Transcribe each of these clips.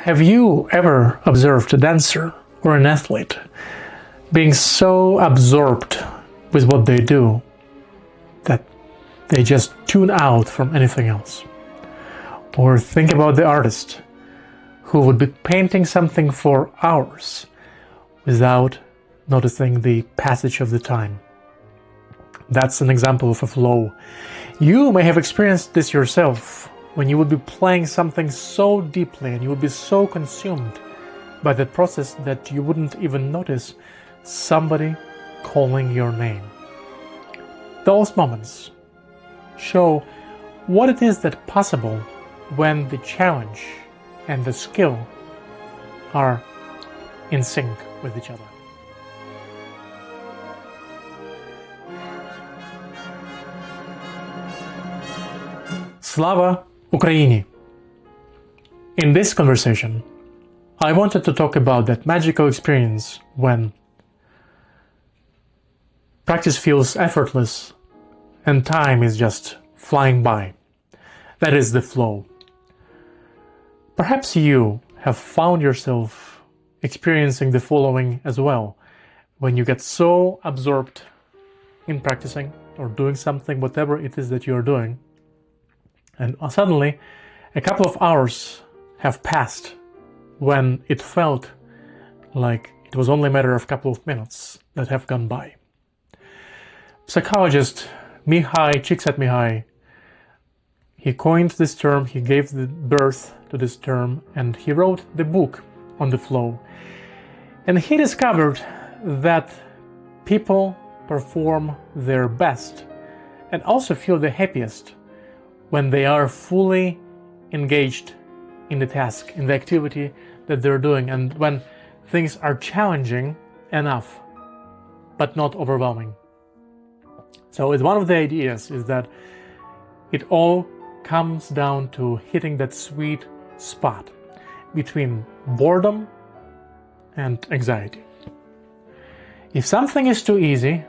Have you ever observed a dancer or an athlete being so absorbed with what they do that they just tune out from anything else? Or think about the artist who would be painting something for hours without noticing the passage of the time. That's an example of a flow. You may have experienced this yourself when you would be playing something so deeply and you would be so consumed by the process that you wouldn't even notice somebody calling your name. Those moments show what it is that's possible when the challenge and the skill are in sync with each other. Slava Ukraini! In this conversation, I wanted to talk about that magical experience when practice feels effortless and time is just flying by. That is the flow. Perhaps you have found yourself experiencing the following as well, when you get so absorbed in practicing or doing something, whatever it is that you are doing, and suddenly a couple of hours have passed when it felt like it was only a matter of a couple of minutes that have gone by. Psychologist Mihaly Csikszentmihalyi, he coined this term, he gave the birth to this term, and he wrote the book on the flow. And he discovered that people perform their best and also feel the happiest when they are fully engaged in the task, in the activity that they're doing, and when things are challenging enough, but not overwhelming. So it's one of the ideas is that it all comes down to hitting that sweet spot between boredom and anxiety. If something is too easy,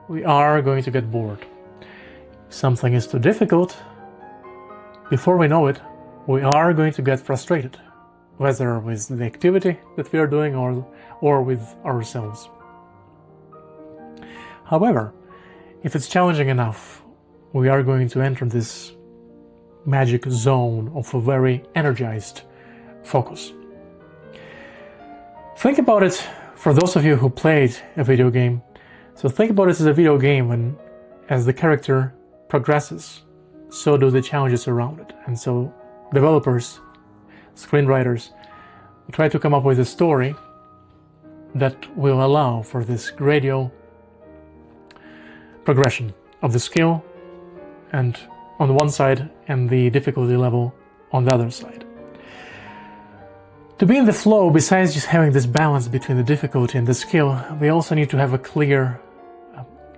we are going to get bored. If something is too difficult, before we know it, we are going to get frustrated, whether with the activity that we are doing or with ourselves. However, if it's challenging enough, we are going to enter this magic zone of a very energized focus. Think about it for those of you who played a video game. So think about it as a video game, and as the character progresses, so do the challenges around it. And so developers, screenwriters, try to come up with a story that will allow for this gradual progression of the skill and on one side and the difficulty level on the other side. To be in the flow, besides just having this balance between the difficulty and the skill, we also need to have a clear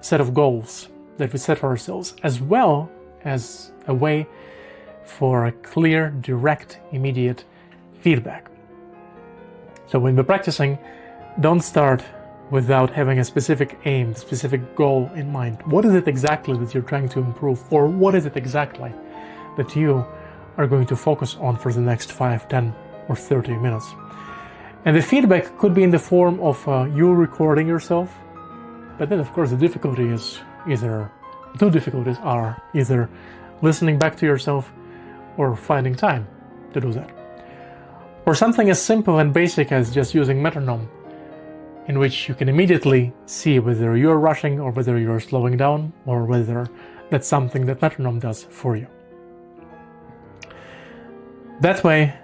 set of goals that we set for ourselves, as well as a way for a clear, direct, immediate feedback. So when we're practicing, don't start without having a specific aim, specific goal in mind. What is it exactly that you're trying to improve, or what is it exactly that you are going to focus on for the next 5, 10, or 30 minutes? And the feedback could be in the form of you recording yourself, but then of course the difficulty is two difficulties are either listening back to yourself or finding time to do that. Or something as simple and basic as just using metronome, in which you can immediately see whether you're rushing or whether you're slowing down, or whether that's something that metronome does for you. That way,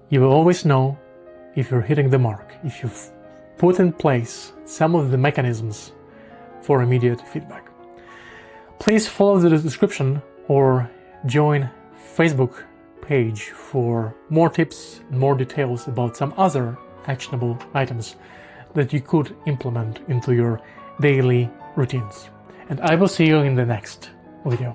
you will always know if you're hitting the mark, if you've put in place some of the mechanisms for immediate feedback. Please follow the description or join Facebook page for more tips and more details about some other actionable items that you could implement into your daily routines. And I will see you in the next video.